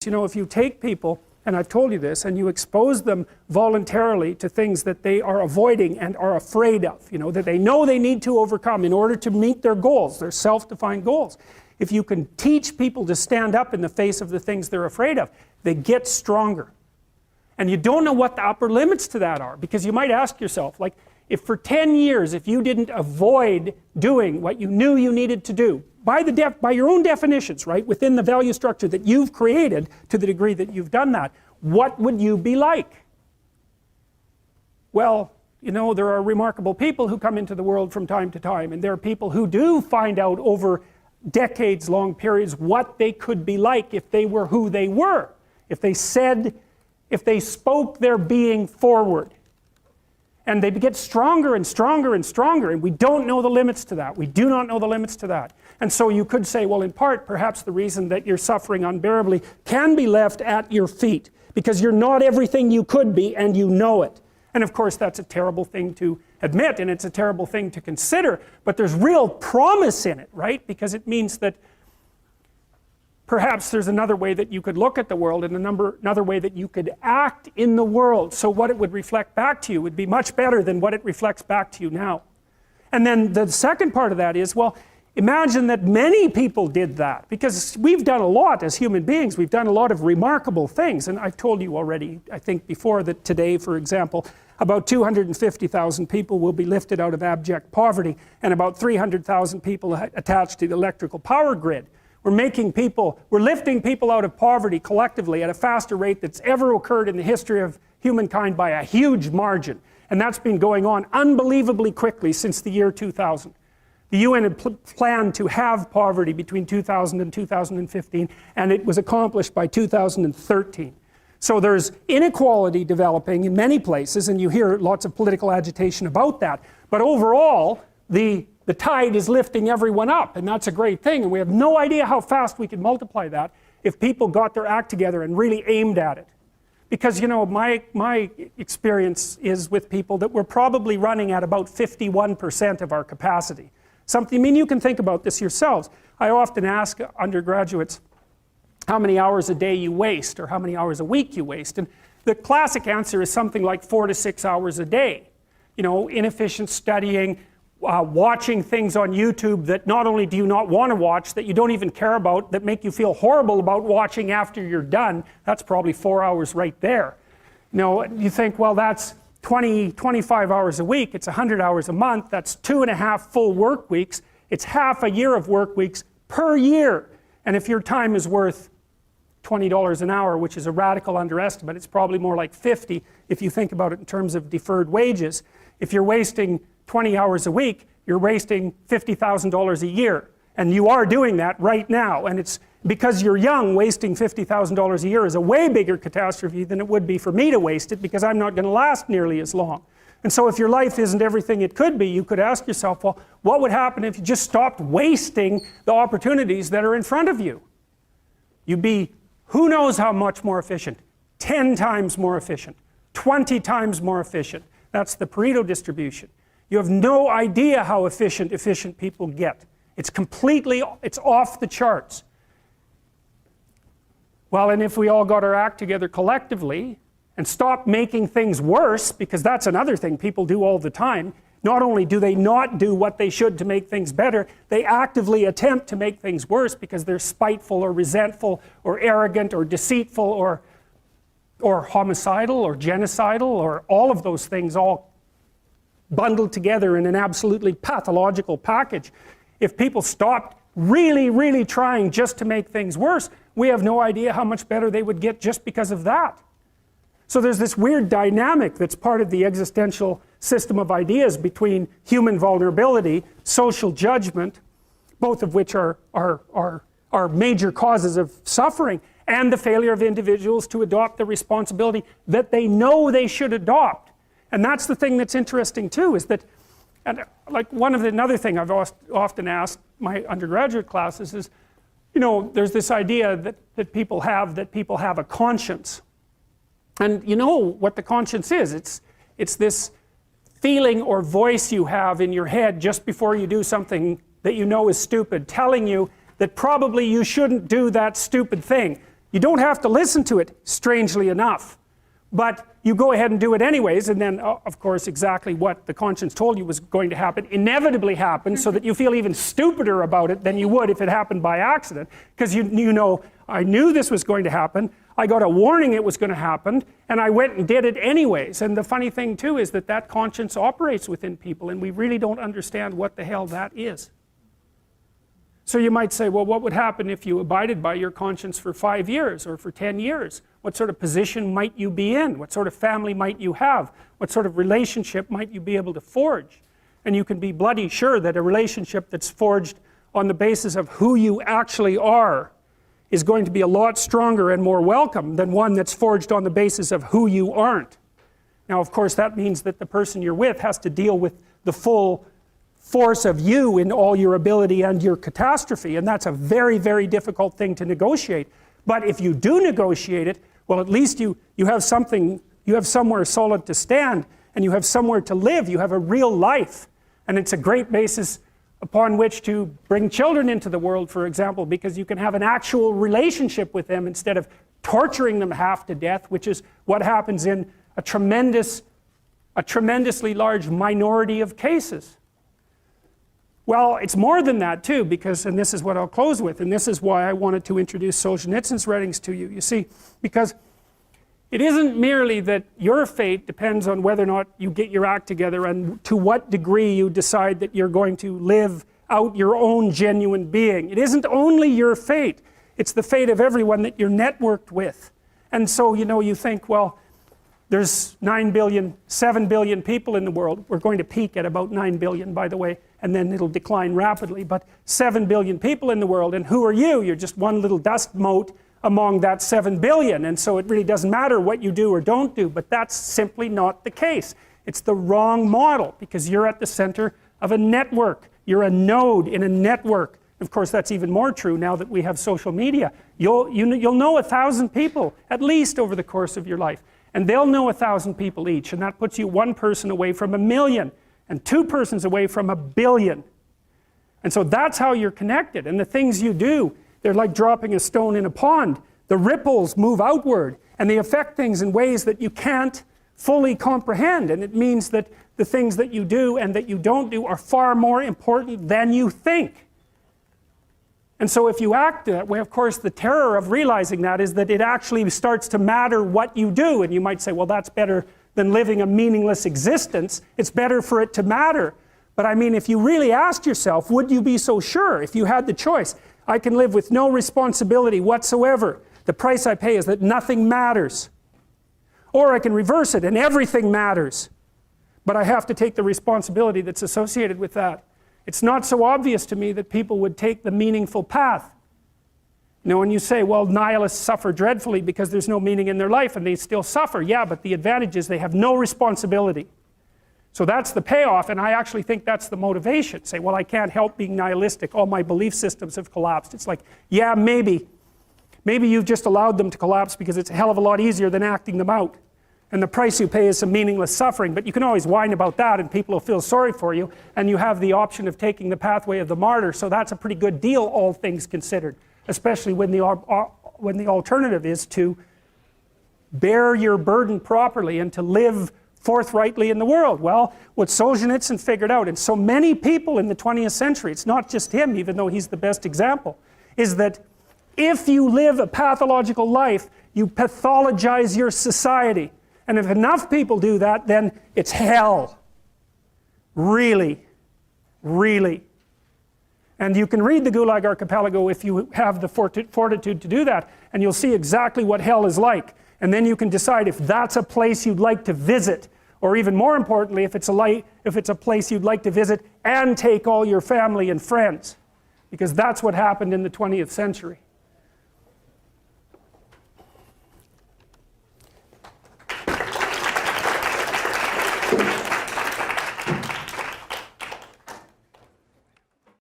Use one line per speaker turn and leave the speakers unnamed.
You know, if you take people, and I've told you this, and you expose them voluntarily to things that they are avoiding and are afraid of, you know, that they know they need to overcome in order to meet their goals, their self-defined goals. If you can teach people to stand up in the face of the things they're afraid of, they get stronger. And you don't know what the upper limits to that are, because you might ask yourself, like, if for 10 years, if you didn't avoid doing what you knew you needed to do, by your own definitions, right, within the value structure that you've created to the degree that you've done that, what would you be like? Well, you know, there are remarkable people who come into the world from time to time, and there are people who do find out over decades-long periods what they could be like if they were who they were, if they spoke their being forward. And they get stronger and stronger and stronger, and we don't know the limits to that. We do not know the limits to that. And so you could say, well, in part, perhaps the reason that you're suffering unbearably can be left at your feet, because you're not everything you could be, and you know it. And of course, that's a terrible thing to admit, and it's a terrible thing to consider, but there's real promise in it, right? Because it means that perhaps there's another way that you could look at the world, and another way that you could act in the world, so what it would reflect back to you would be much better than what it reflects back to you now. And then the second part of that is, well, imagine that many people did that, because we've done a lot as human beings. We've done a lot of remarkable things, and I've told you already, I think before, that today, for example, about 250,000 people will be lifted out of abject poverty, and about 300,000 people attached to the electrical power grid. We're lifting people out of poverty collectively at a faster rate that's ever occurred in the history of humankind by a huge margin. And that's been going on unbelievably quickly since the year 2000. The UN had planned to have poverty between 2000 and 2015, and it was accomplished by 2013. So there's inequality developing in many places, and you hear lots of political agitation about that. But overall, the tide is lifting everyone up, and that's a great thing, and we have no idea how fast we could multiply that if people got their act together and really aimed at it. Because, you know, my experience is with people that we're probably running at about 51% of our capacity. I mean, you can think about this yourselves. I often ask undergraduates how many hours a day you waste, or how many hours a week you waste, and the classic answer is something like 4 to 6 hours a day. You know, inefficient studying, watching things on YouTube that not only do you not want to watch, that you don't even care about, that make you feel horrible about watching after you're done. That's probably 4 hours right there. You know, you think, well, that's 25 hours a week, it's 100 hours a month, that's 2.5 full work weeks, it's half a year of work weeks per year. And if your time is worth $20 an hour, which is a radical underestimate, it's probably more like 50 if you think about it in terms of deferred wages. If you're wasting 20 hours a week, you're wasting $50,000 a year. And you are doing that right now. And it's because you're young, wasting $50,000 a year is a way bigger catastrophe than it would be for me to waste it, because I'm not going to last nearly as long. And so if your life isn't everything it could be, you could ask yourself, well, what would happen if you just stopped wasting the opportunities that are in front of you? You'd be who knows how much more efficient, 10 times more efficient, 20 times more efficient. That's the Pareto distribution. You have no idea how efficient people get. It's off the charts. Well, and if we all got our act together collectively and stopped making things worse, because that's another thing people do all the time, not only do they not do what they should to make things better, they actively attempt to make things worse because they're spiteful or resentful or arrogant or deceitful or homicidal or genocidal, or all of those things all bundled together in an absolutely pathological package. If people stopped really, really trying just to make things worse, we have no idea how much better they would get just because of that. So there's this weird dynamic that's part of the existential system of ideas between human vulnerability, social judgment, both of which are major causes of suffering, and the failure of individuals to adopt the responsibility that they know they should adopt. And that's the thing that's interesting too, is that, and like another thing I've often asked my undergraduate classes is, you know, there's this idea that people have a conscience. And you know what the conscience is. It's this feeling or voice you have in your head just before you do something that you know is stupid, telling you that probably you shouldn't do that stupid thing. You don't have to listen to it, strangely enough. But you go ahead and do it anyways, and then, of course, exactly what the conscience told you was going to happen inevitably happens, so that you feel even stupider about it than you would if it happened by accident. Because you know, I knew this was going to happen, I got a warning it was going to happen, and I went and did it anyways. And the funny thing too is that that conscience operates within people, and we really don't understand what the hell that is. So you might say, well, what would happen if you abided by your conscience for 5 years or for 10 years? What sort of position might you be in? What sort of family might you have? What sort of relationship might you be able to forge? And you can be bloody sure that a relationship that's forged on the basis of who you actually are is going to be a lot stronger and more welcome than one that's forged on the basis of who you aren't. Now, of course, that means that the person you're with has to deal with the full force of you in all your ability and your catastrophe, and that's a very, very difficult thing to negotiate. But if you do negotiate it, well, at least you have something, you have somewhere solid to stand, and you have somewhere to live, you have a real life. And it's a great basis upon which to bring children into the world, for example, because you can have an actual relationship with them instead of torturing them half to death, which is what happens in a tremendously large minority of cases. Well, it's more than that too, because, and this is what I'll close with, and this is why I wanted to introduce Solzhenitsyn's writings to you. You see, because it isn't merely that your fate depends on whether or not you get your act together and to what degree you decide that you're going to live out your own genuine being. It isn't only your fate, it's the fate of everyone that you're networked with. And so, you know, you think, well, there's 9 billion, 7 billion people in the world. We're going to peak at about 9 billion, by the way, and then it'll decline rapidly. But 7 billion people in the world, and who are you? You're just one little dust mote among that 7 billion. And so it really doesn't matter what you do or don't do, but that's simply not the case. It's the wrong model, because you're at the center of a network. You're a node in a network. Of course, that's even more true now that we have social media. You'll know 1,000 people, at least, over the course of your life. And they'll know 1,000 people each, and that puts you one person away from 1,000,000, and 2 persons away from 1,000,000,000. And so that's how you're connected. And the things you do, they're like dropping a stone in a pond. The ripples move outward, and they affect things in ways that you can't fully comprehend. And it means that the things that you do and that you don't do are far more important than you think. And so if you act that way, of course, the terror of realizing that is that it actually starts to matter what you do. And you might say, well, that's better than living a meaningless existence. It's better for it to matter. But I mean, if you really asked yourself, would you be so sure if you had the choice? I can live with no responsibility whatsoever. The price I pay is that nothing matters. Or I can reverse it and everything matters. But I have to take the responsibility that's associated with that. It's not so obvious to me that people would take the meaningful path. You know, when you say, well, nihilists suffer dreadfully because there's no meaning in their life, and they still suffer. Yeah, but the advantage is they have no responsibility. So that's the payoff, and I actually think that's the motivation. Say, well, I can't help being nihilistic. All my belief systems have collapsed. It's like, yeah, maybe. Maybe you've just allowed them to collapse because it's a hell of a lot easier than acting them out. And the price you pay is some meaningless suffering, but you can always whine about that and people will feel sorry for you, and you have the option of taking the pathway of the martyr, so that's a pretty good deal, all things considered, especially when the alternative is to bear your burden properly and to live forthrightly in the world. Well, what Solzhenitsyn figured out, and so many people in the 20th century, it's not just him, even though he's the best example, is that if you live a pathological life, you pathologize your society. And if enough people do that, then it's hell. Really. Really. And you can read the Gulag Archipelago if you have the fortitude to do that, and you'll see exactly what hell is like. And then you can decide if that's a place you'd like to visit, or even more importantly, if it's a place you'd like to visit and take all your family and friends. Because that's what happened in the 20th century.